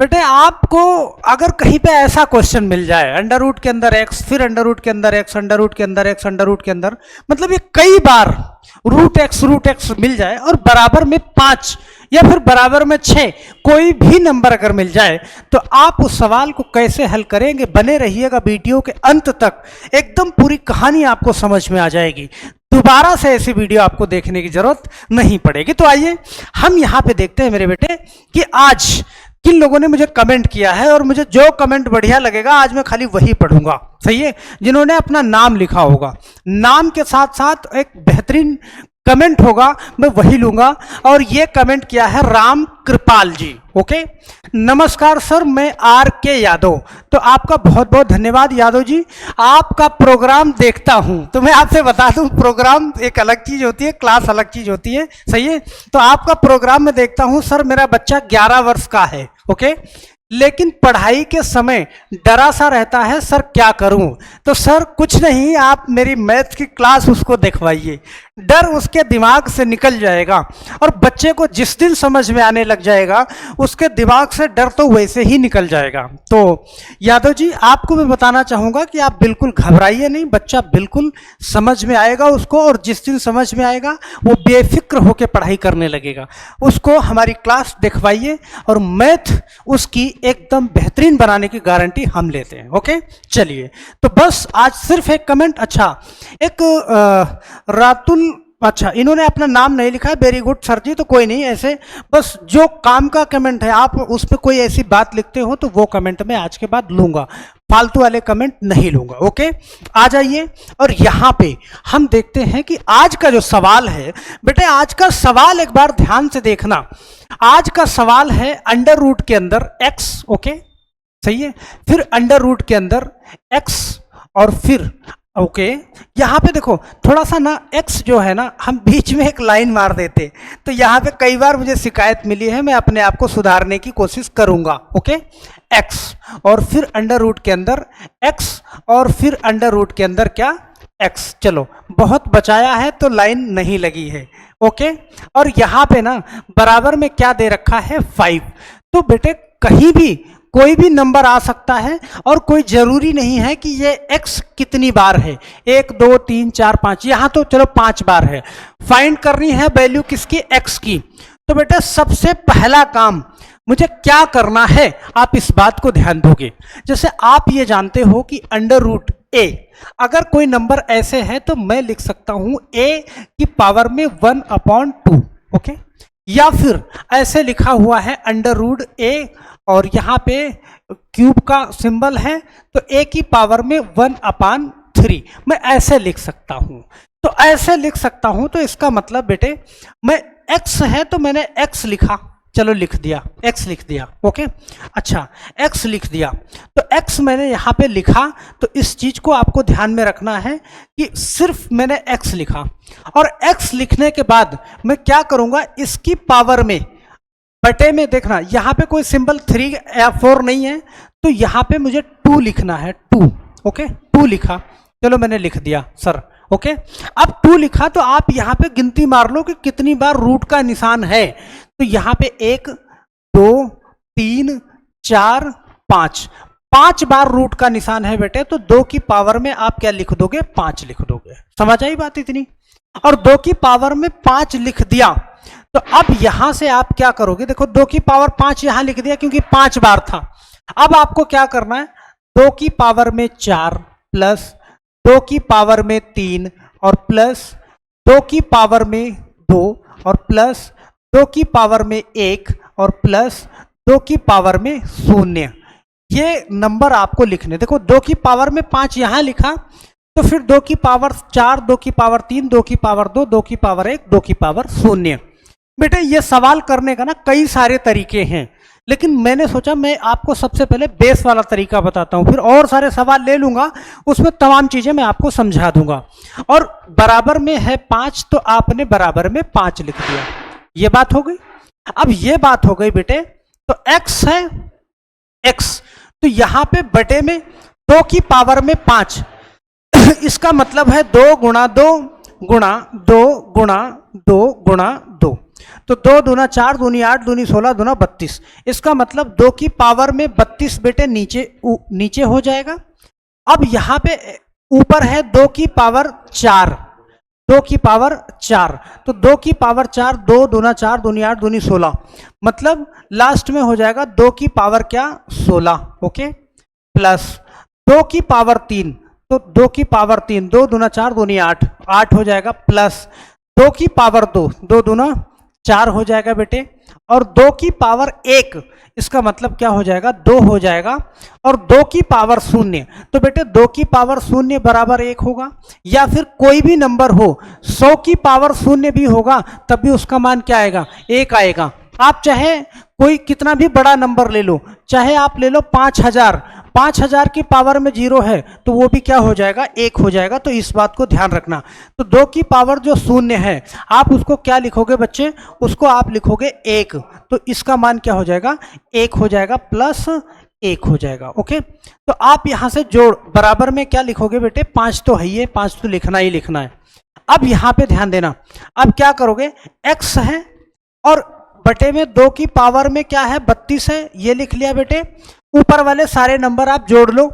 बेटे आपको अगर कहीं पे ऐसा क्वेश्चन मिल जाए, अंडर रूट के अंदर एक्स, फिर अंडर रूट के अंदर एक्स, अंडर रूट के अंदर एक्स, अंडर रूट के अंदर, मतलब ये कई बार रूट एक्स मिल जाए और बराबर में 5 या फिर बराबर में 6 कोई भी नंबर अगर मिल जाए, तो आप उस सवाल को कैसे हल करेंगे, बने रहिएगा वीडियो के अंत तक, एकदम पूरी कहानी आपको समझ में आ जाएगी। दोबारा से ऐसी वीडियो आपको देखने की जरूरत नहीं पड़ेगी। तो आइए हम यहां पे देखते हैं मेरे बेटे कि आज किन लोगों ने मुझे कमेंट किया है, और मुझे जो कमेंट बढ़िया लगेगा आज मैं खाली वही पढ़ूंगा। सही है, जिन्होंने अपना नाम लिखा होगा, नाम के साथ साथ एक बेहतरीन कमेंट होगा, मैं वही लूंगा। और ये कमेंट किया है राम कृपाल जी। ओके, नमस्कार सर, मैं आर के यादव। तो आपका बहुत बहुत धन्यवाद यादव जी, आपका प्रोग्राम देखता हूं। तो मैं आपसे बता दूं, प्रोग्राम एक अलग चीज होती है, क्लास अलग चीज होती है। सही है, तो आपका प्रोग्राम मैं देखता हूं। सर मेरा बच्चा 11 वर्ष का है, ओके, लेकिन पढ़ाई के समय डरा सा रहता है, सर क्या करूं? तो सर कुछ नहीं, आप मेरी मैथ की क्लास उसको दिखवाइए, डर उसके दिमाग से निकल जाएगा। और बच्चे को जिस दिन समझ में आने लग जाएगा, उसके दिमाग से डर तो वैसे ही निकल जाएगा। तो यादव जी, आपको मैं बताना चाहूँगा कि आप बिल्कुल घबराइए नहीं, बच्चा बिल्कुल समझ में आएगा उसको, और जिस दिन समझ में आएगा वो बेफिक्र होकर पढ़ाई करने लगेगा। उसको हमारी क्लास दिखवाइए और मैथ उसकी एकदम बेहतरीन बनाने की गारंटी हम लेते हैं। ओके, चलिए, तो बस आज सिर्फ एक कमेंट। अच्छा, एक रातुल, अच्छा इन्होंने अपना नाम नहीं लिखा है, वेरी गुड सर जी। तो कोई नहीं, ऐसे बस जो काम का कमेंट है, आप उस पर कोई ऐसी बात लिखते हो तो वो कमेंट मैं आज के बाद लूंगा, फालतू वाले कमेंट नहीं लूंगा। ओके, आ जाइए और यहाँ पे हम देखते हैं कि आज का जो सवाल है बेटे, आज का सवाल एक बार ध्यान से देखना। आज का सवाल है अंडर रूट के अंदर एक्स, ओके सही है, फिर अंडर रूट के अंदर एक्स, और फिर ओके यहाँ पे देखो थोड़ा सा ना एक्स जो है ना, हम बीच में एक लाइन मार देते, तो यहाँ पे कई बार मुझे शिकायत मिली है, मैं अपने आप को सुधारने की कोशिश करूंगा। ओके, एक्स और फिर अंडर रूट के अंदर एक्स, और फिर अंडर रूट के अंदर क्या, एक्स। चलो बहुत बचाया है तो लाइन नहीं लगी है। ओके, और यहाँ पे ना बराबर में क्या दे रखा है, 5। तो बेटे कहीं भी कोई भी नंबर आ सकता है, और कोई जरूरी नहीं है कि ये x कितनी बार है, 1 2 3 4 5, यहां तो चलो 5 बार है। फाइंड करनी है वैल्यू किसकी, x की। तो बेटा सबसे पहला काम मुझे क्या करना है, आप इस बात को ध्यान दोगे। जैसे आप ये जानते हो कि अंडर रूट a, अगर कोई नंबर ऐसे है तो मैं लिख सकता हूं a की पावर में 1/2। ओके, या फिर ऐसे लिखा हुआ है अंडर रूट a, और यहाँ पे क्यूब का सिंबल है, तो a की पावर में 1/3, मैं ऐसे लिख सकता हूं। तो ऐसे लिख सकता हूं, तो इसका मतलब बेटे मैं x है तो मैंने x लिखा, चलो लिख दिया, x लिख दिया। ओके, अच्छा x लिख दिया, तो x मैंने यहाँ पे लिखा। तो इस चीज को आपको ध्यान में रखना है कि सिर्फ मैंने x लिखा, और x लिखने के बाद मैं क्या करूंगा, इसकी पावर में बटे में, देखना यहाँ पे कोई सिंबल 3 या 4 नहीं है, तो यहाँ पे मुझे 2 लिखना है, 2। ओके, 2 लिखा, चलो मैंने लिख दिया सर। ओके, अब 2 लिखा तो आप यहाँ पे गिनती मार लो कि कितनी बार रूट का निशान है। तो यहाँ पे 1 2 3 4 5, 5 बार रूट का निशान है बेटे। तो 2 की पावर में आप क्या लिख दोगे, 5 लिख दोगे। समझ आई बात इतनी? और 2 की पावर में 5 लिख दिया, तो अब यहां से आप क्या करोगे, देखो 2 की पावर 5 यहां लिख दिया क्योंकि 5 बार था। अब आपको क्या करना है, 2 की पावर में 4 प्लस 2 की पावर में 3 और प्लस 2 की पावर में 2 और प्लस 2 की पावर में 1 और प्लस 2 की पावर में 0। ये नंबर आपको लिखने, देखो 2 की पावर में 5 यहां लिखा, तो फिर 2 की पावर 4, 2 की पावर 3, 2 की पावर 2, 2 की पावर 1, 2 की पावर 0। बेटे ये सवाल करने का ना कई सारे तरीके हैं, लेकिन मैंने सोचा मैं आपको सबसे पहले बेस वाला तरीका बताता हूं, फिर और सारे सवाल ले लूंगा, उसमें तमाम चीजें मैं आपको समझा दूंगा। और बराबर में है 5, तो आपने बराबर में 5 लिख दिया, ये बात हो गई। अब ये बात हो गई बेटे, तो x है x, तो यहां पे बटे में 2 की पावर में 5, इसका मतलब है 2 गुणा 2 गुणा 2 गुणा 2 गुणा 2। तो 2 दूना 4 दूनी 8 दूनी 16 दूना 32। इसका मतलब 2 की पावर में 32 बेटे नीचे हो जाएगा। अब यहां पे ऊपर है 2 की पावर 4, 2 की पावर 4, तो 2 की पावर 4, 2 दूना 4 दूनी 8 दूनी 16, मतलब लास्ट में हो जाएगा 2 की पावर क्या 16, ओके, प्लस 2 की पावर 3, तो 2 की पावर 3, 2 दूना 4 दूनी 8, 8 हो जाएगा, प्लस 2 की पावर 2, 2 दूना 4 हो जाएगा बेटे, और 2 की पावर 1, इसका मतलब क्या हो जाएगा 2 हो जाएगा, और 2 की पावर 0, तो बेटे 2 की पावर 0 बराबर 1 होगा, या फिर कोई भी नंबर हो 100 की पावर 0 भी होगा तब भी उसका मान क्या आएगा 1 आएगा। आप चाहे कोई कितना भी बड़ा नंबर ले लो, चाहे आप ले लो 5000, 5000 की पावर में 0 है तो वो भी क्या हो जाएगा 1 हो जाएगा, तो इस बात को ध्यान रखना। तो 2 की पावर जो 0 है आप उसको क्या लिखोगे बच्चे, उसको आप लिखोगे 1, तो इसका मान क्या हो जाएगा 1 हो जाएगा, प्लस 1 हो जाएगा, ओके। तो आप यहां से जोड़ बराबर में क्या लिखोगे बेटे 5 तो है ही, 5 तो लिखना ही लिखना है। अब यहां पे ध्यान देना, अब क्या करोगे x है और बटे में 2 की पावर में क्या है 32 है, ये लिख लिया बेटे। ऊपर वाले सारे नंबर आप जोड़ लो,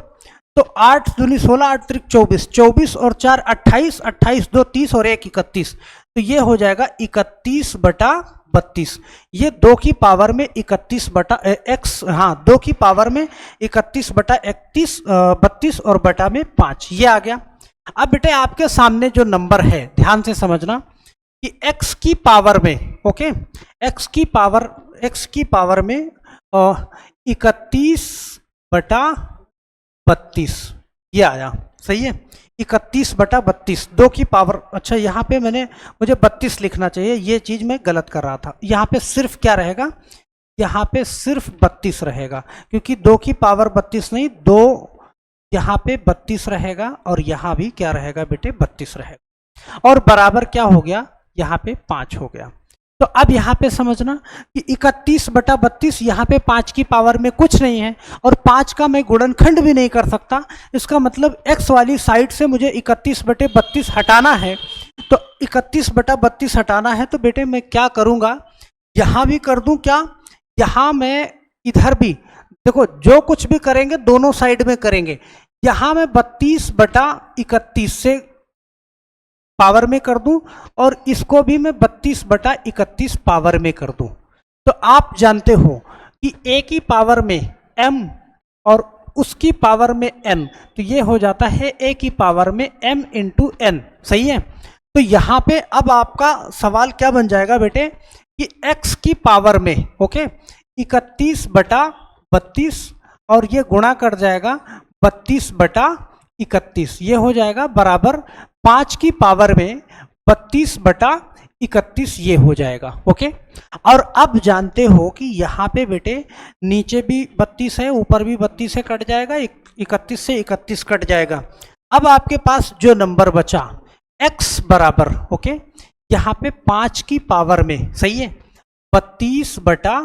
तो 8 दूनी 16, 8 त्रिक 24, 24 और 4 28, 28 2 30 और 1 31, तो ये हो जाएगा 31 बटा 32। ये 2 की पावर में 31 बटा x, हाँ 2 की पावर में 31 बटा 32 और बटा में 5, ये आ गया। अब बेटे आपके सामने जो नंबर है ध्यान से समझना कि x की पावर में, ओके, x की पावर में 31 बटा 32 ये आया, सही है, 31 बटा 32, 2 की पावर, अच्छा यहाँ पे मुझे 32 लिखना चाहिए, ये चीज मैं गलत कर रहा था। यहाँ पे सिर्फ क्या रहेगा, यहाँ पे सिर्फ 32 रहेगा, क्योंकि 2 की पावर 32 नहीं, 2 यहाँ पे 32 रहेगा और यहाँ भी क्या रहेगा बेटे 32 रहेगा, और बराबर क्या हो गया यहाँ पे 5 हो गया। तो अब यहाँ पे समझना कि 31 बटा 32, यहाँ पे 5 की पावर में कुछ नहीं है और 5 का मैं गुणनखंड भी नहीं कर सकता, इसका मतलब x वाली साइड से मुझे 31 बटे 32 हटाना है। तो 31 बटा 32 हटाना है तो बेटे मैं क्या करूँगा, यहाँ भी कर दूँ क्या, यहाँ मैं इधर भी, देखो जो कुछ भी करेंगे दोनों साइड में करेंगे, यहाँ मैं 32 बटा 31 से पावर में कर दूं और इसको भी मैं 32 बटा 31 पावर में कर दूं। तो आप जानते हो कि a की पावर में m और उसकी पावर में n, तो ये हो जाता है a की पावर में m इंटू n, सही है। तो यहाँ पे अब आपका सवाल क्या बन जाएगा बेटे कि x की पावर में, ओके, 31 बटा 32 और ये गुणा कर जाएगा 32 बटा 31, ये हो जाएगा बराबर 5 की पावर में 32 बटा 31, ये हो जाएगा, ओके। और अब जानते हो कि यहाँ पे बेटे नीचे भी 32 है, ऊपर भी 32 है, कट जाएगा 31 से 31 कट जाएगा। अब आपके पास जो नंबर बचा x बराबर, ओके, यहाँ पे 5 की पावर में, सही है, 32 बटा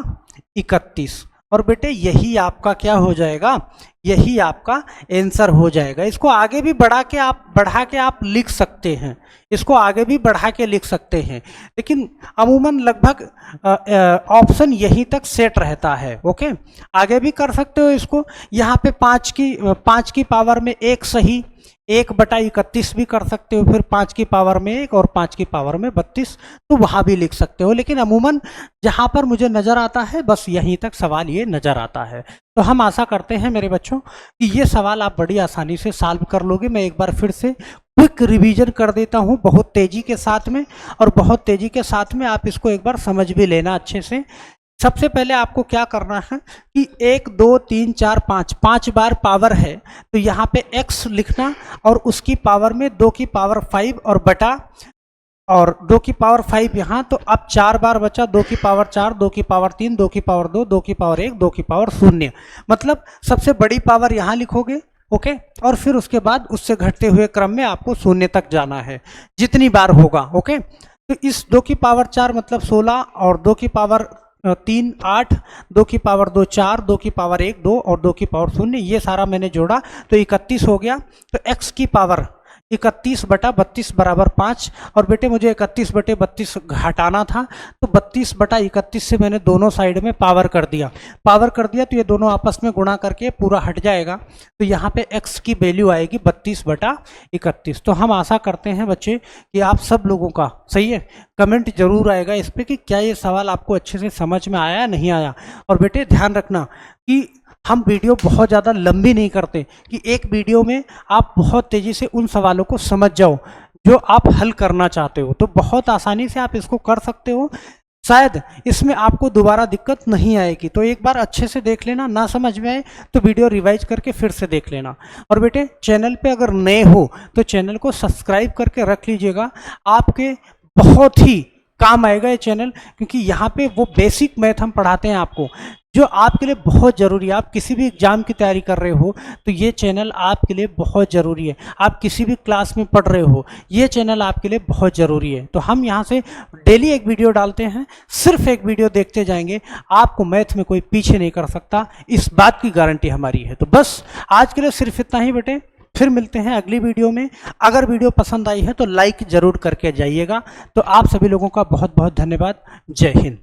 31, और बेटे यही आपका क्या हो जाएगा, यही आपका आंसर हो जाएगा। इसको आगे भी बढ़ा के आप लिख सकते हैं, इसको आगे भी बढ़ा के लिख सकते हैं, लेकिन अमूमन लगभग ऑप्शन यहीं तक सेट रहता है, ओके। आगे भी कर सकते हो इसको, यहाँ पे 5 की पावर में 1 सही, 1 बटा 31 भी कर सकते हो, फिर 5 की पावर में 1 और 5 की पावर में 32, तो वहाँ भी लिख सकते हो, लेकिन अमूमन जहाँ पर मुझे नज़र आता है बस यहीं तक सवाल ये नज़र आता है। तो हम आशा करते हैं मेरे बच्चों कि ये सवाल आप बड़ी आसानी से सॉल्व कर लोगे। मैं एक बार फिर से क्विक रिवीजन कर देता हूँ बहुत तेज़ी के साथ में, और बहुत तेज़ी के साथ में आप इसको एक बार समझ भी लेना अच्छे से। सबसे पहले आपको क्या करना है कि 1 2 3 4 5 बार पावर है, तो यहाँ पे x लिखना और उसकी पावर में 2 की पावर 5 और बटा, और 2 की पावर 5 यहाँ, तो अब 4 बार बचा, 2 की पावर 4, 2 की पावर 3, 2 की पावर 2, 2 की पावर 1, 2 की पावर 0, मतलब सबसे बड़ी पावर यहाँ लिखोगे, ओके, और फिर उसके बाद उससे घटते हुए क्रम में आपको 0 तक जाना है जितनी बार होगा, ओके। तो इस 2 की पावर 4 मतलब 16, और 2 की पावर 3 8, 2 की पावर 2 4, 2 की पावर 1 2 और 2 की पावर 0, ये सारा मैंने जोड़ा तो 31 हो गया। तो x की पावर 31/32 बराबर 5। और बेटे मुझे 31/32 घटाना था, तो 32/31 से मैंने दोनों साइड में पावर कर दिया। तो ये दोनों आपस में गुणा करके पूरा हट जाएगा। तो यहाँ पे x की वैल्यू आएगी 32/31। तो हम आशा करते हैं बच्चे कि आप सब लोगों का सही है, कमेंट जरूर आएगा इस पर कि क्या ये सवाल आपको अच्छे से समझ में आया नहीं आया। और बेटे ध्यान रखना कि हम वीडियो बहुत ज़्यादा लंबी नहीं करते कि एक वीडियो में आप बहुत तेज़ी से उन सवालों को समझ जाओ जो आप हल करना चाहते हो। तो बहुत आसानी से आप इसको कर सकते हो, शायद इसमें आपको दोबारा दिक्कत नहीं आएगी। तो एक बार अच्छे से देख लेना, ना समझ में आए तो वीडियो रिवाइज करके फिर से देख लेना। और बेटे चैनल पे अगर नए हो तो चैनल को सब्सक्राइब करके रख लीजिएगा, आपके बहुत ही काम आएगा ये चैनल, क्योंकि यहाँ पे वो बेसिक मैथ हम पढ़ाते हैं आपको जो आपके लिए बहुत ज़रूरी है। आप किसी भी एग्जाम की तैयारी कर रहे हो तो ये चैनल आपके लिए बहुत ज़रूरी है। आप किसी भी क्लास में पढ़ रहे हो, ये चैनल आपके लिए बहुत ज़रूरी है। तो हम यहाँ से डेली एक वीडियो डालते हैं, सिर्फ एक वीडियो देखते जाएंगे, आपको मैथ में कोई पीछे नहीं कर सकता, इस बात की गारंटी हमारी है। तो बस आज के लिए सिर्फ इतना ही बेटे, फिर मिलते हैं अगली वीडियो में। अगर वीडियो पसंद आई है तो लाइक ज़रूर करके जाइएगा। तो आप सभी लोगों का बहुत बहुत धन्यवाद। जय हिंद।